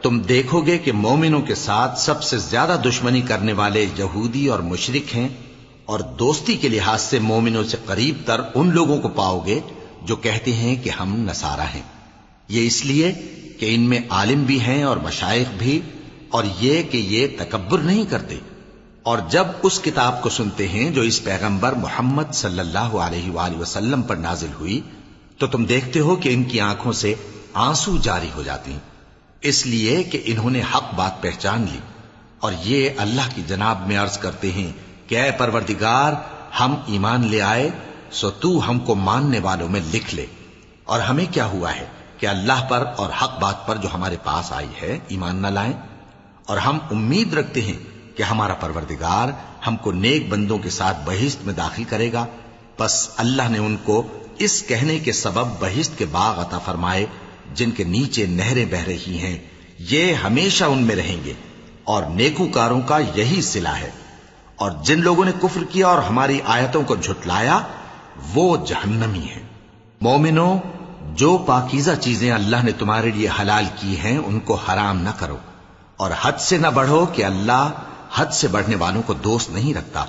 Speaker 1: تم دیکھو گے کہ مومنوں کے ساتھ سب سے زیادہ دشمنی کرنے والے یہودی اور مشرک ہیں، اور دوستی کے لحاظ سے مومنوں سے قریب تر ان لوگوں کو پاؤ گے جو کہتے ہیں کہ ہم نصارہ ہیں، یہ اس لیے کہ ان میں عالم بھی ہیں اور مشائخ بھی، اور یہ کہ یہ تکبر نہیں کرتے۔ اور جب اس کتاب کو سنتے ہیں جو اس پیغمبر محمد صلی اللہ علیہ وآلہ وسلم پر نازل ہوئی تو تم دیکھتے ہو کہ ان کی آنکھوں سے آنسو جاری ہو جاتے ہیں، اس لیے کہ انہوں نے حق بات پہچان لی، اور یہ اللہ کی جناب میں عرض کرتے ہیں کہ اے پروردگار، ہم ایمان لے آئے سو تو ہم کو ماننے والوں میں لکھ لے۔ اور ہمیں کیا ہوا ہے کہ اللہ پر اور حق بات پر جو ہمارے پاس آئی ہے ایمان نہ لائیں، اور ہم امید رکھتے ہیں کہ ہمارا پروردگار ہم کو نیک بندوں کے ساتھ بہشت میں داخل کرے گا۔ بس اللہ نے ان کو اس کہنے کے سبب بہشت کے باغ عطا فرمائے جن کے نیچے نہریں بہ رہی ہیں، یہ ہمیشہ ان میں رہیں گے، اور نیکوکاروں کا یہی صلہ ہے۔ اور جن لوگوں نے کفر کیا اور ہماری آیتوں کو جھٹلایا وہ جہنمی ہیں۔ مومنوں، جو پاکیزہ چیزیں اللہ نے تمہارے لیے حلال کی ہیں ان کو حرام نہ کرو، اور حد سے نہ بڑھو کہ اللہ حد سے بڑھنے والوں کو دوست نہیں رکھتا۔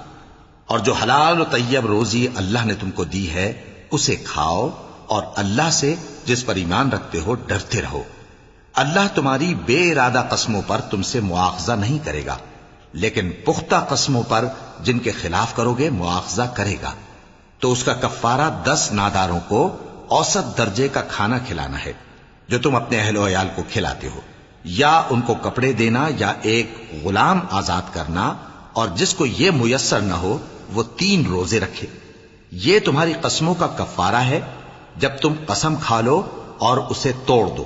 Speaker 1: اور جو حلال و طیب روزی اللہ نے تم کو دی ہے اسے کھاؤ، اور اللہ سے جس پر ایمان رکھتے ہو ڈرتے رہو۔ اللہ تمہاری بے ارادہ قسموں پر تم سے مواخذہ نہیں کرے گا، لیکن پختہ قسموں پر جن کے خلاف کرو گے مواخذہ کرے گا۔ تو اس کا کفارہ 10 ناداروں کو اوسط درجے کا کھانا کھلانا ہے جو تم اپنے اہل و عیال کو کھلاتے ہو، یا ان کو کپڑے دینا یا ایک غلام آزاد کرنا، اور جس کو یہ میسر نہ ہو وہ 3 روزے رکھے۔ یہ تمہاری قسموں کا کفارہ ہے جب تم قسم کھا لو اور اسے توڑ دو،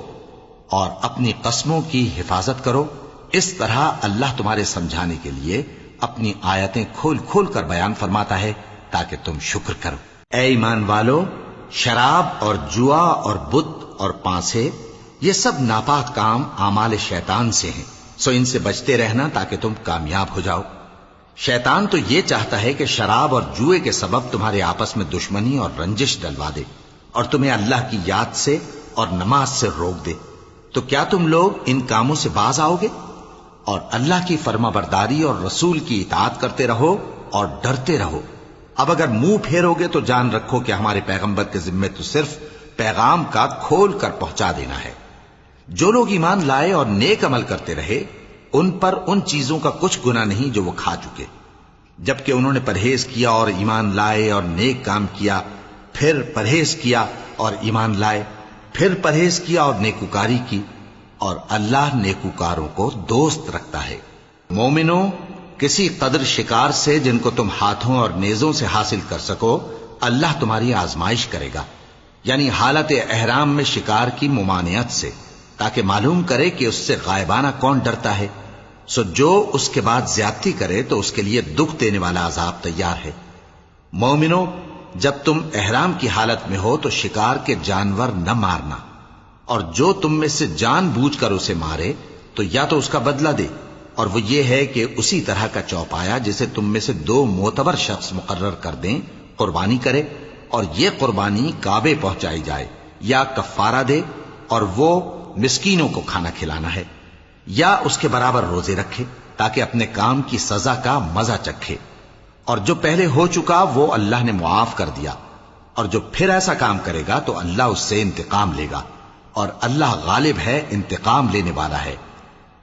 Speaker 1: اور اپنی قسموں کی حفاظت کرو۔ اس طرح اللہ تمہارے سمجھانے کے لیے اپنی آیتیں کھول کھول کر بیان فرماتا ہے تاکہ تم شکر کرو۔ اے ایمان والو، شراب اور جوا اور بت اور پانسے یہ سب ناپاک کام اعمال شیطان سے ہیں، سو ان سے بچتے رہنا تاکہ تم کامیاب ہو جاؤ۔ شیطان تو یہ چاہتا ہے کہ شراب اور جوئے کے سبب تمہارے آپس میں دشمنی اور رنجش ڈلوا دے، اور تمہیں اللہ کی یاد سے اور نماز سے روک دے۔ تو کیا تم لوگ ان کاموں سے باز آؤ گے؟ اور اللہ کی فرما برداری اور رسول کی اطاعت کرتے رہو اور ڈرتے رہو۔ اب اگر منہ پھیرو گے تو جان رکھو کہ ہمارے پیغمبر کے ذمے تو صرف پیغام کا کھول کر پہنچا دینا ہے۔ جو لوگ ایمان لائے اور نیک عمل کرتے رہے ان پر ان چیزوں کا کچھ گناہ نہیں جو وہ کھا چکے، جبکہ انہوں نے پرہیز کیا اور ایمان لائے اور نیک کام کیا، پھر پرہیز کیا اور ایمان لائے، پھر پرہیز کیا اور نیکوکاری کی، اور اللہ نیکوکاروں کو دوست رکھتا ہے۔ مومنوں، کسی قدر شکار سے جن کو تم ہاتھوں اور نیزوں سے حاصل کر سکو اللہ تمہاری آزمائش کرے گا، یعنی حالت احرام میں شکار کی ممانعت سے، تاکہ معلوم کرے کہ اس سے غائبانہ کون ڈرتا ہے۔ سو جو اس کے بعد زیادتی کرے تو اس کے لیے دکھ دینے والا عذاب تیار ہے۔ مومنوں، جب تم احرام کی حالت میں ہو تو شکار کے جانور نہ مارنا، اور جو تم میں سے جان بوجھ کر اسے مارے تو یا تو اس کا بدلہ دے، اور وہ یہ ہے کہ اسی طرح کا چوپایا جسے تم میں سے 2 معتبر شخص مقرر کر دیں قربانی کرے، اور یہ قربانی کعبے پہنچائی جائے، یا کفارہ دے اور وہ مسکینوں کو کھانا کھلانا ہے، یا اس کے برابر روزے رکھے تاکہ اپنے کام کی سزا کا مزہ چکھے۔ اور جو پہلے ہو چکا وہ اللہ نے معاف کر دیا، اور جو پھر ایسا کام کرے گا تو اللہ اس سے انتقام لے گا، اور اللہ غالب ہے، انتقام لینے والا ہے۔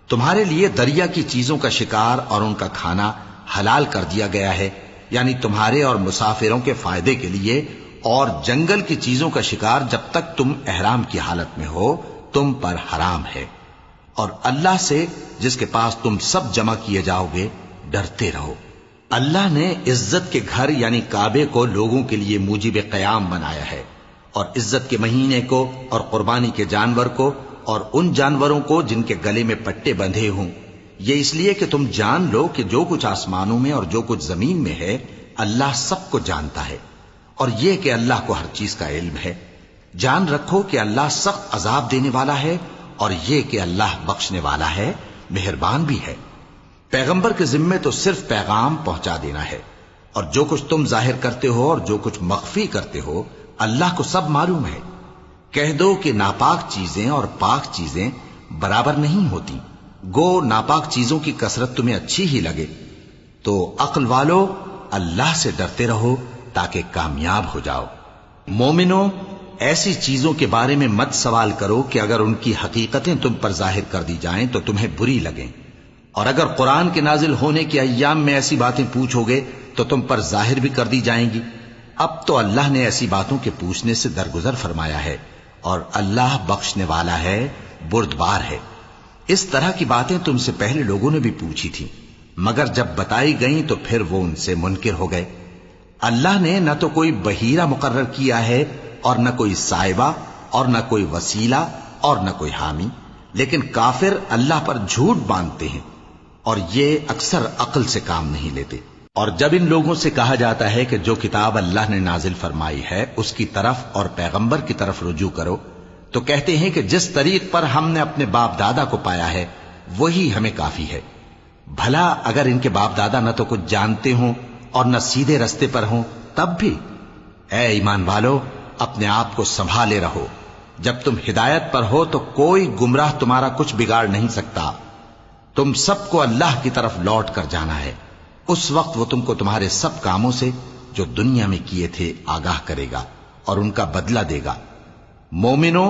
Speaker 1: تمہارے لیے دریا کی چیزوں کا شکار اور ان کا کھانا حلال کر دیا گیا ہے، یعنی تمہارے اور مسافروں کے فائدے کے لیے، اور جنگل کی چیزوں کا شکار جب تک تم احرام کی حالت میں ہو تم پر حرام ہے، اور اللہ سے جس کے پاس تم سب جمع کیے جاؤ گے ڈرتے رہو۔ اللہ نے عزت کے گھر یعنی کعبے کو لوگوں کے لیے موجب قیام بنایا ہے، اور عزت کے مہینے کو اور قربانی کے جانور کو اور ان جانوروں کو جن کے گلے میں پٹے بندھے ہوں، یہ اس لیے کہ تم جان لو کہ جو کچھ آسمانوں میں اور جو کچھ زمین میں ہے اللہ سب کو جانتا ہے، اور یہ کہ اللہ کو ہر چیز کا علم ہے۔ جان رکھو کہ اللہ سخت عذاب دینے والا ہے، اور یہ کہ اللہ بخشنے والا ہے، مہربان بھی ہے۔ پیغمبر کے ذمے تو صرف پیغام پہنچا دینا ہے، اور جو کچھ تم ظاہر کرتے ہو اور جو کچھ مخفی کرتے ہو اللہ کو سب معلوم ہے۔ کہہ دو کہ ناپاک چیزیں اور پاک چیزیں برابر نہیں ہوتی، گو ناپاک چیزوں کی کثرت تمہیں اچھی ہی لگے، تو عقل والو اللہ سے ڈرتے رہو تاکہ کامیاب ہو جاؤ۔ مومنو، ایسی چیزوں کے بارے میں مت سوال کرو کہ اگر ان کی حقیقتیں تم پر ظاہر کر دی جائیں تو تمہیں بری لگیں، اور اگر قرآن کے نازل ہونے کے ایام میں ایسی باتیں پوچھو گے تو تم پر ظاہر بھی کر دی جائیں گی۔ اب تو اللہ نے ایسی باتوں کے پوچھنے سے درگزر فرمایا ہے، اور اللہ بخشنے والا ہے، بردبار ہے۔ اس طرح کی باتیں تم سے پہلے لوگوں نے بھی پوچھی تھی، مگر جب بتائی گئیں تو پھر وہ ان سے منکر ہو گئے۔ اللہ نے نہ تو کوئی بحیرہ مقرر کیا ہے، اور نہ کوئی سائبہ، اور نہ کوئی وسیلہ، اور نہ کوئی حامی، لیکن کافر اللہ پر جھوٹ باندھتے ہیں، اور یہ اکثر عقل سے کام نہیں لیتے۔ اور جب ان لوگوں سے کہا جاتا ہے کہ جو کتاب اللہ نے نازل فرمائی ہے اس کی طرف اور پیغمبر کی طرف رجوع کرو، تو کہتے ہیں کہ جس طریق پر ہم نے اپنے باپ دادا کو پایا ہے وہی ہمیں کافی ہے۔ بھلا اگر ان کے باپ دادا نہ تو کچھ جانتے ہوں اور نہ سیدھے رستے پر ہوں تب بھی؟ اے ایمان والو، اپنے آپ کو سنبھالے رہو، جب تم ہدایت پر ہو تو کوئی گمراہ تمہارا کچھ بگاڑ نہیں سکتا۔ تم سب کو اللہ کی طرف لوٹ کر جانا ہے، اس وقت وہ تم کو تمہارے سب کاموں سے جو دنیا میں کیے تھے آگاہ کرے گا اور ان کا بدلہ دے گا۔ مومنو،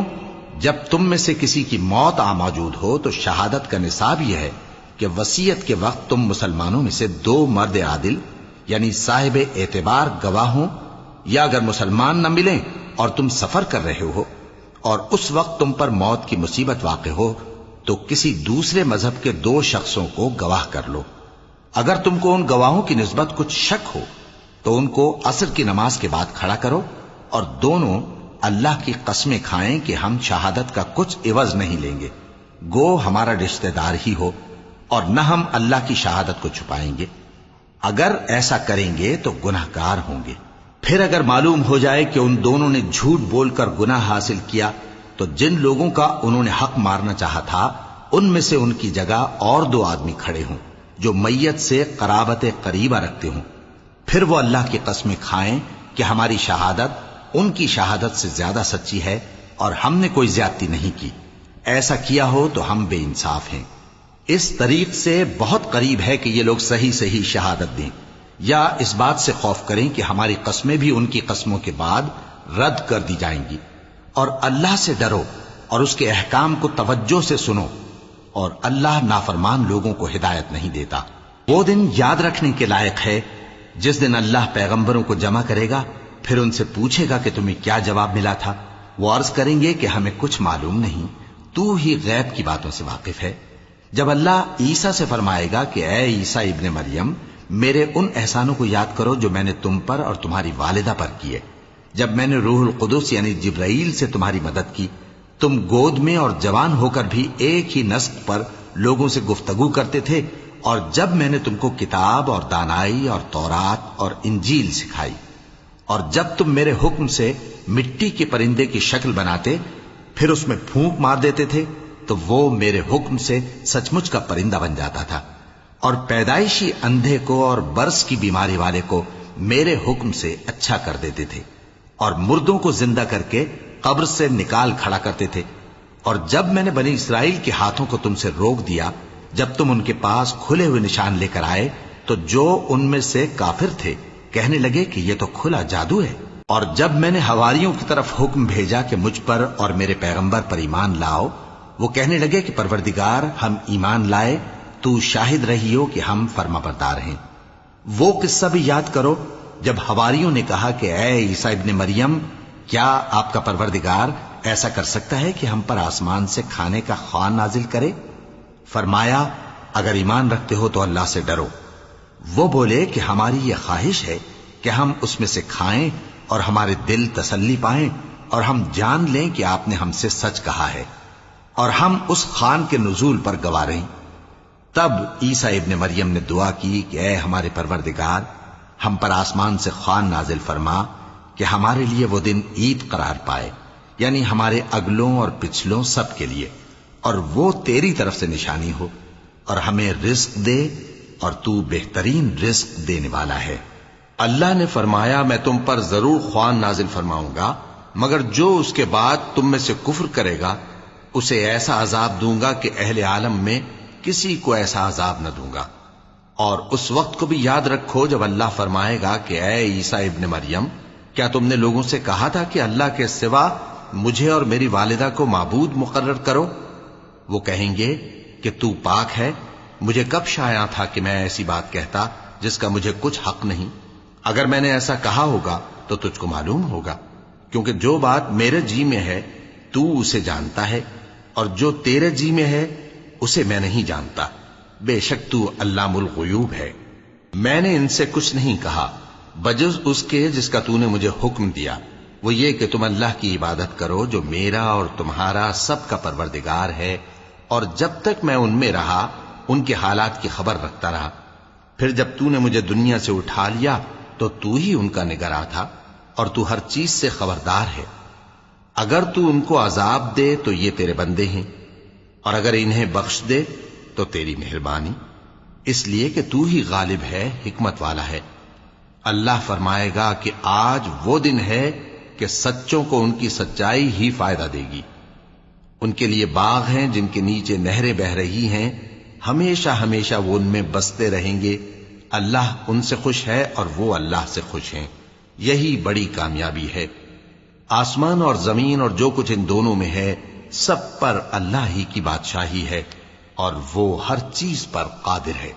Speaker 1: جب تم میں سے کسی کی موت آ موجود ہو تو شہادت کا نصاب یہ ہے کہ وصیت کے وقت تم مسلمانوں میں سے 2 مرد عادل یعنی صاحب اعتبار گواہ ہوں، یا اگر مسلمان نہ ملیں اور تم سفر کر رہے ہو اور اس وقت تم پر موت کی مصیبت واقع ہو تو کسی دوسرے مذہب کے 2 شخصوں کو گواہ کر لو۔ اگر تم کو ان گواہوں کی نسبت کچھ شک ہو تو ان کو عصر کی نماز کے بعد کھڑا کرو، اور دونوں اللہ کی قسمیں کھائیں کہ ہم شہادت کا کچھ عوض نہیں لیں گے، گو ہمارا رشتہ دار ہی ہو، اور نہ ہم اللہ کی شہادت کو چھپائیں گے۔ اگر ایسا کریں گے تو گناہ گار ہوں گے۔ پھر اگر معلوم ہو جائے کہ ان دونوں نے جھوٹ بول کر گناہ حاصل کیا تو جن لوگوں کا انہوں نے حق مارنا چاہا تھا ان میں سے ان کی جگہ اور 2 آدمی کھڑے ہوں جو میت سے قرابت قریبہ رکھتے ہوں، پھر وہ اللہ کی قسمیں کھائیں کہ ہماری شہادت ان کی شہادت سے زیادہ سچی ہے اور ہم نے کوئی زیادتی نہیں کی۔ ایسا کیا ہو تو ہم بے انصاف ہیں۔ اس طریق سے بہت قریب ہے کہ یہ لوگ صحیح صحیح شہادت دیں، یا اس بات سے خوف کریں کہ ہماری قسمیں بھی ان کی قسموں کے بعد رد کر دی جائیں گی۔ اور اللہ سے ڈرو اور اس کے احکام کو توجہ سے سنو، اور اللہ نافرمان لوگوں کو ہدایت نہیں دیتا۔ وہ دن یاد رکھنے کے لائق ہے جس دن اللہ پیغمبروں کو جمع کرے گا، پھر ان سے پوچھے گا کہ تمہیں کیا جواب ملا تھا۔ وہ عرض کریں گے کہ ہمیں کچھ معلوم نہیں، تو ہی غیب کی باتوں سے واقف ہے۔ جب اللہ عیسیٰ سے فرمائے گا کہ اے عیسیٰ ابن مریم، میرے ان احسانوں کو یاد کرو جو میں نے تم پر اور تمہاری والدہ پر کیے، جب میں نے روح القدس یعنی جبرائیل سے تمہاری مدد کی، تم گود میں اور جوان ہو کر بھی ایک ہی نسق پر لوگوں سے گفتگو کرتے تھے، اور جب میں نے تم کو کتاب اور دانائی اور تورات اور انجیل سکھائی، اور جب تم میرے حکم سے مٹی کے پرندے کی شکل بناتے پھر اس میں پھونک مار دیتے تھے تو وہ میرے حکم سے سچ مچ کا پرندہ بن جاتا تھا، اور پیدائشی اندھے کو اور برس کی بیماری والے کو میرے حکم سے اچھا کر دیتے تھے، اور مردوں کو زندہ کر کے قبر سے نکال کھڑا کرتے تھے۔ اور جب میں نے بنی اسرائیل کے ہاتھوں کو تم سے روک دیا جب تم ان کے پاس کھلے ہوئے نشان لے کر آئے تو جو ان میں سے کافر تھے کہنے لگے کہ یہ تو کھلا جادو ہے۔ اور جب میں نے حواریوں کی طرف حکم بھیجا کہ مجھ پر اور میرے پیغمبر پر ایمان لاؤ، وہ کہنے لگے کہ پروردگار، ہم ایمان لائے، تو شاہد رہی ہو کہ ہم فرما بردار ہیں۔ وہ قصہ بھی یاد کرو جب حواریوں نے کہا کہ اے عیسیٰ ابن مریم، کیا آپ کا پروردگار ایسا کر سکتا ہے کہ ہم پر آسمان سے کھانے کا خوان نازل کرے؟ فرمایا اگر ایمان رکھتے ہو تو اللہ سے ڈرو۔ وہ بولے کہ ہماری یہ خواہش ہے کہ ہم اس میں سے کھائیں اور ہمارے دل تسلی پائیں اور ہم جان لیں کہ آپ نے ہم سے سچ کہا ہے اور ہم اس خوان کے نزول پر گواہ رہیں۔ تب عیسیٰ ابن مریم نے دعا کی کہ اے ہمارے پروردگار، ہم پر آسمان سے خوان نازل فرما کہ ہمارے لیے وہ دن عید قرار پائے، یعنی ہمارے اگلوں اور پچھلوں سب کے لیے، اور وہ تیری طرف سے نشانی ہو، اور ہمیں رزق دے اور تو بہترین رزق دینے والا ہے۔ اللہ نے فرمایا میں تم پر ضرور خوان نازل فرماؤں گا، مگر جو اس کے بعد تم میں سے کفر کرے گا اسے ایسا عذاب دوں گا کہ اہل عالم میں کسی کو ایسا عذاب نہ دوں گا۔ اور اس وقت کو بھی یاد رکھو جب اللہ فرمائے گا کہ اے عیسیٰ ابن مریم، کیا تم نے لوگوں سے کہا تھا کہ اللہ کے سوا مجھے اور میری والدہ کو معبود مقرر کرو؟ وہ کہیں گے کہ تو پاک ہے، مجھے کب شایع تھا کہ میں ایسی بات کہتا جس کا مجھے کچھ حق نہیں۔ اگر میں نے ایسا کہا ہوگا تو تجھ کو معلوم ہوگا، کیونکہ جو بات میرے جی میں ہے تو اسے جانتا ہے، اور جو تیرے جی میں ہے اسے میں نہیں جانتا۔ بے شک تو علام الغیوب ہے۔ میں نے ان سے کچھ نہیں کہا بجز اس کے جس کا تو نے مجھے حکم دیا، وہ یہ کہ تم اللہ کی عبادت کرو جو میرا اور تمہارا سب کا پروردگار ہے، اور جب تک میں ان میں رہا ان کے حالات کی خبر رکھتا رہا۔ پھر جب تو نے مجھے دنیا سے اٹھا لیا تو تو ہی ان کا نگراں تھا، اور تو ہر چیز سے خبردار ہے۔ اگر تو ان کو عذاب دے تو یہ تیرے بندے ہیں، اور اگر انہیں بخش دے تو تیری مہربانی، اس لیے کہ تو ہی غالب ہے، حکمت والا ہے۔ اللہ فرمائے گا کہ آج وہ دن ہے کہ سچوں کو ان کی سچائی ہی فائدہ دے گی۔ ان کے لیے باغ ہیں جن کے نیچے نہریں بہ رہی ہیں، ہمیشہ ہمیشہ وہ ان میں بستے رہیں گے۔ اللہ ان سے خوش ہے اور وہ اللہ سے خوش ہیں، یہی بڑی کامیابی ہے۔ آسمان اور زمین اور جو کچھ ان دونوں میں ہے سب پر اللہ ہی کی بادشاہی ہے، اور وہ ہر چیز پر قادر ہے۔